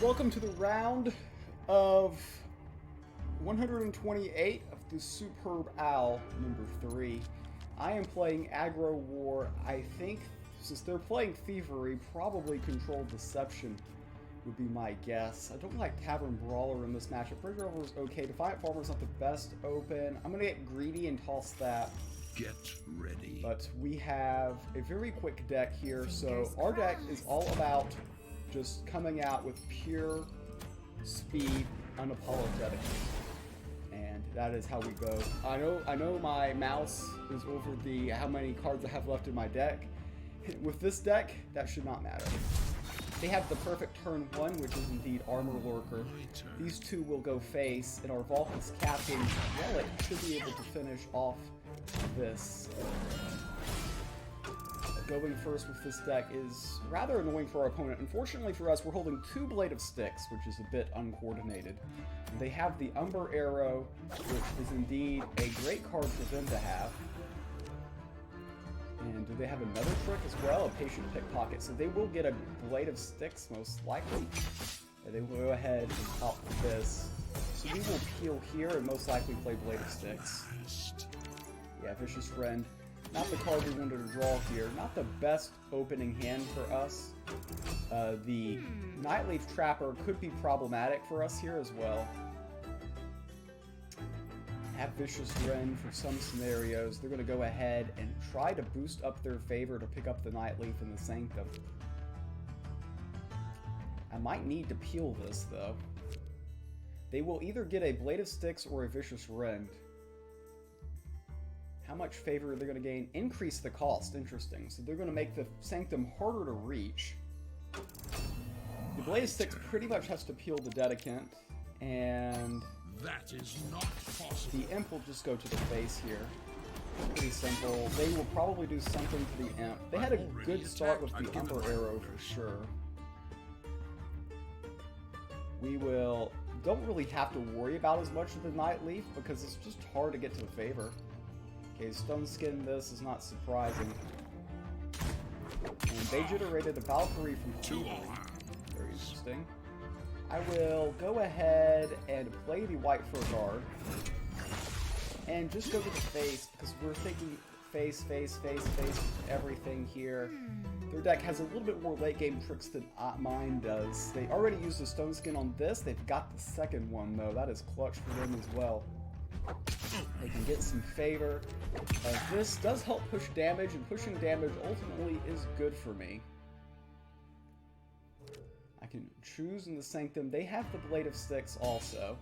Welcome to the round of 128 of the Superb Owl number 3. I am playing Aggro War. I think, since they're playing Thievery, probably Controlled Deception would be my guess. I don't like Tavern Brawler in this matchup. Bridge Rover is okay. Defiant Farmer's not the best open. I'm going to get greedy and toss that. Get ready. But we have a very quick deck here, so our deck is all about just coming out with pure speed, unapologetically. And that is how we go. I know my mouse is over the how many cards I have left in my deck. With this deck, that should not matter. They have the perfect turn 1, which is indeed Armor Lurker. These two will go face, and our Vulcan's Captain's Relic should be able to finish off this. Going first with this deck is rather annoying for our opponent. Unfortunately for us, we're holding 2 Blade of Sticks, which is a bit uncoordinated. They have the Umber Arrow, which is indeed a great card for them to have. And do they have another trick as well? A Patient Pickpocket. So they will get a Blade of Sticks, most likely. They will go ahead and pop this. So we will peel here and most likely play Blade of Sticks. Yeah, Vicious Friend. Not the card we wanted to draw here. Not the best opening hand for us. The Nightleaf Trapper could be problematic for us here as well. Have Vicious Wren for some scenarios. They're going to go ahead and try to boost up their favor to pick up the Nightleaf in the Sanctum. I might need to peel this, though. They will either get a Blade of Sticks or a Vicious Wren. How much favor are they going to gain? Increase the cost. Interesting. So they're going to make the Sanctum harder to reach. The Blade of Sticks pretty much has to peel the Dedicant, and that is not possible. The Imp will just go to the face here. Pretty simple. They will probably do something to the Imp. They had a good start with the Umber Arrow for sure. We don't really have to worry about as much of the Nightleaf because it's just hard to get to the favor. Okay, Stone Skin this is not surprising. And they generated a Valkyrie from Thievery. Very interesting. I will go ahead and play the White Fur Guard. And just go to the face, because we're thinking face, everything here. Their deck has a little bit more late game tricks than mine does. They already used the Stone Skin on this. They've got the second one, though. That is clutch for them as well. They can get some favor. This does help push damage, and pushing damage ultimately is good for me. I can choose in the Sanctum. They have the Blade of Sticks also.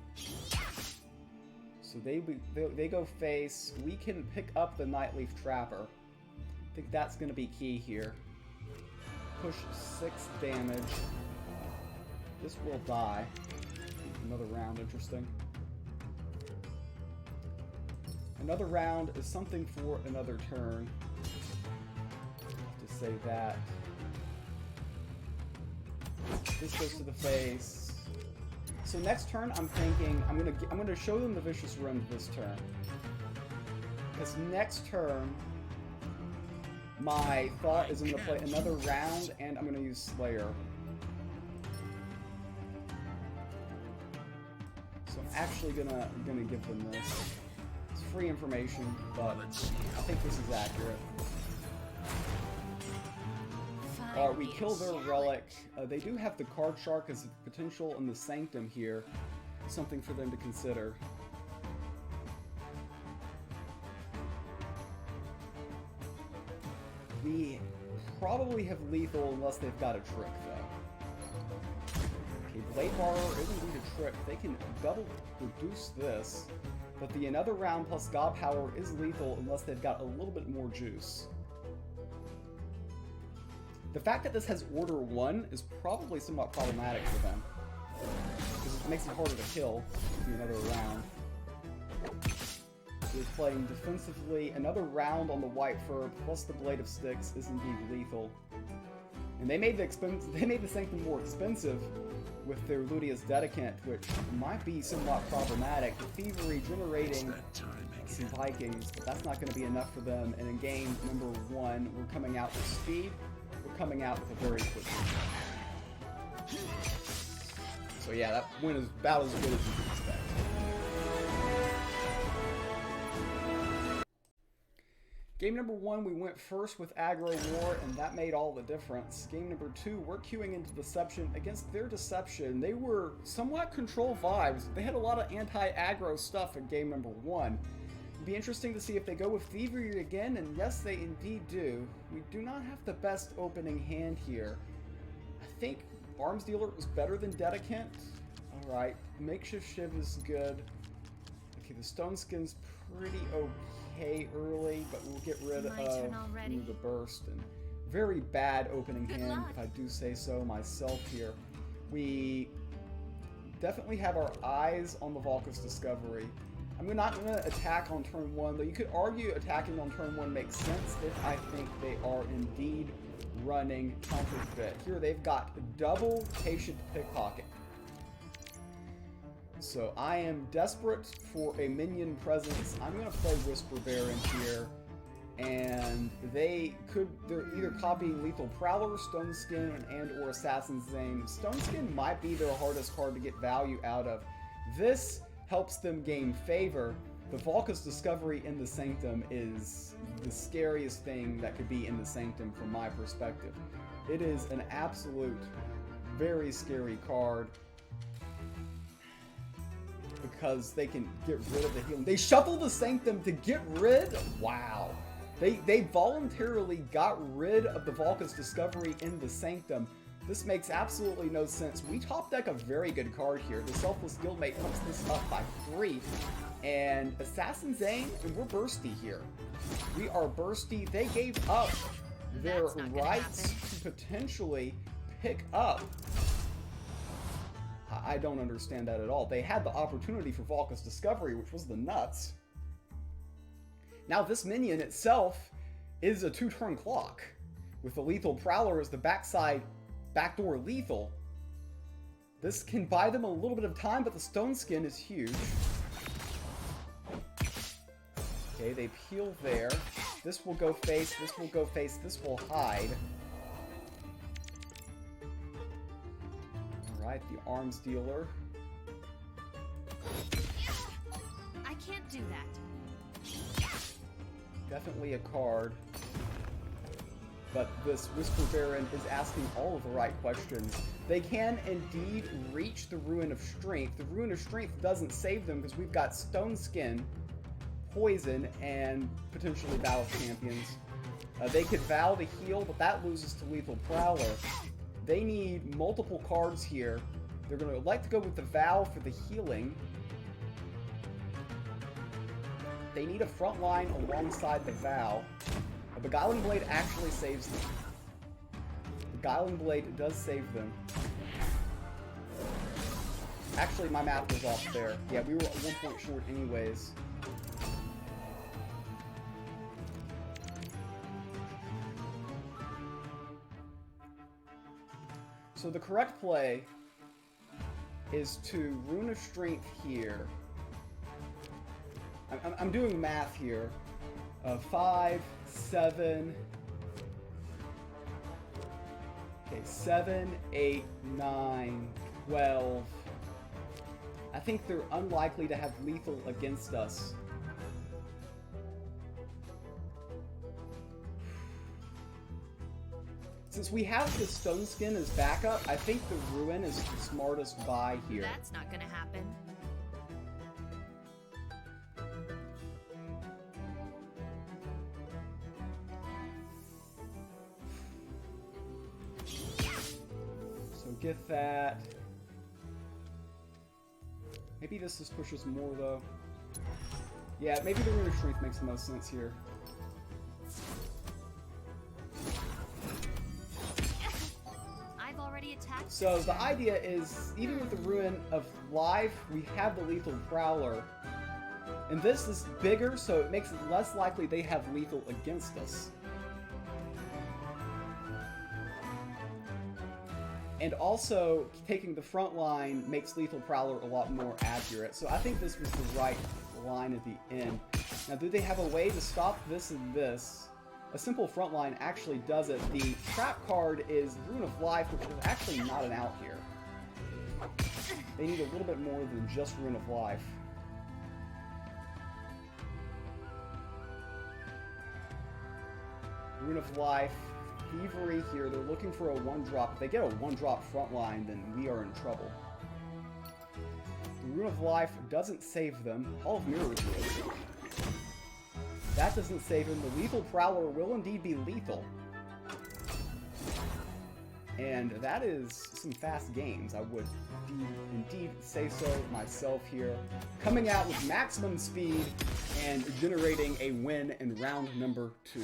So they go face. We can pick up the Nightleaf Trapper. I think that's going to be key here. Push 6 damage. This will die. Another round, interesting. Another round is something for another turn. To say that. This goes to the face. So next turn, I'm thinking I'm gonna show them the Vicious Wren this turn. Because next turn, my thought is I'm gonna play another round, and I'm gonna use Slayer. So I'm actually gonna give them this. Free information, but I think this is accurate. Alright, we kill their Relic. They do have the Card Shark as a potential in the Sanctum here. Something for them to consider. We probably have lethal unless they've got a trick, though. Okay, Blade Borrower is indeed a trick. They can double reduce this. But the another round plus God Power is lethal unless they've got a little bit more juice. The fact that this has Order 1 is probably somewhat problematic for them. Because it makes it harder to kill the another round. We're playing defensively. Another round on the White Fur plus the Blade of Sticks is indeed lethal. And they made the Sanctum more expensive with their Ludia's Dedicant, which might be somewhat problematic. The Thievery generating some Vikings, but that's not going to be enough for them. And in game number 1, we're coming out with speed. We're coming out with a very quick So yeah, that win is about as good as you can expect. Game number 1, we went first with Aggro War, and that made all the difference. Game number 2, we're queuing into Deception. Against their Deception, they were somewhat control vibes. They had a lot of anti-aggro stuff in game number 1. It'd be interesting to see if they go with Thievery again, and yes, they indeed do. We do not have the best opening hand here. I think Arms Dealer is better than Dedicant. Alright, Makeshift Shiv is good. Okay, the Stone Skin's pretty okay early, but we'll get rid of the Burst. And very bad opening hand, if I do say so myself here. We definitely have our eyes on the Valka's Discovery. I'm not going to attack on turn 1, though you could argue attacking on turn 1 makes sense if I think they are indeed running Counterfeit. Here they've got double Patient Pickpocket. So I am desperate for a minion presence. I'm going to play Whisper Baron here. And they're either copying Lethal Prowler, Stone Skin, and or Assassin's Zane. Stone Skin might be their hardest card to get value out of. This helps them gain favor. The Valka's Discovery in the Sanctum is the scariest thing that could be in the Sanctum from my perspective. It is an absolute, very scary card. Because they can get rid of the healing. They shuffle the Sanctum to get rid? Wow. They voluntarily got rid of the Valka's Discovery in the Sanctum. This makes absolutely no sense. We top deck a very good card here. The Selfless Guildmate puts this up by 3. And Assassin's Zane, and we're bursty here. We are bursty. They gave up their rights to potentially pick up. I don't understand that at all. They had the opportunity for Valka's Discovery, which was the nuts. Now this minion itself is a 2-turn clock, with the Lethal Prowler as the backdoor lethal. This can buy them a little bit of time, but the Stone Skin is huge. Okay, they peel there. This will go face, this will go face, this will hide. Alright, the Arms Dealer. I can't do that. Definitely a card. But this Whisper Baron is asking all of the right questions. They can indeed reach the Ruin of Strength. The Ruin of Strength doesn't save them because we've got Stone Skin, Poison, and potentially Vow of Champions. They could Vow to heal, but that loses to Lethal Prowler. They need multiple cards here. They're going to like to go with the Vow for the healing. They need a front line alongside the Vow. A Beguiling Blade actually saves them. Beguiling Blade does save them. Actually, my math was off there. Yeah, we were 1 point short anyways. So the correct play is to Rune of Strength here. I'm doing math here. 5, 7... Okay, 7, 8, 9, 12... I think they're unlikely to have lethal against us. Since we have the Stone Skin as backup, I think the Ruin is the smartest buy here. That's not gonna happen. So get that. Maybe this just pushes more though. Yeah, maybe the Rune of Strength makes the most sense here. I've already attacked. So the idea is, even with the Ruin of Life, we have the Lethal Prowler. And this is bigger, so it makes it less likely they have lethal against us. And also, taking the front line makes Lethal Prowler a lot more accurate. So I think this was the right line at the end. Now, do they have a way to stop this and this? A simple front line actually does it. The trap card is Rune of Life, which is actually not an out here. They need a little bit more than just Rune of Life. Rune of Life, Thievery here. They're looking for a 1-drop. If they get a 1-drop frontline, then we are in trouble. The Rune of Life doesn't save them. Hall of Mirrors will. That doesn't save him. The Lethal Prowler will indeed be lethal. And that is some fast games. I would indeed say so myself here. Coming out with maximum speed and generating a win in round number 2.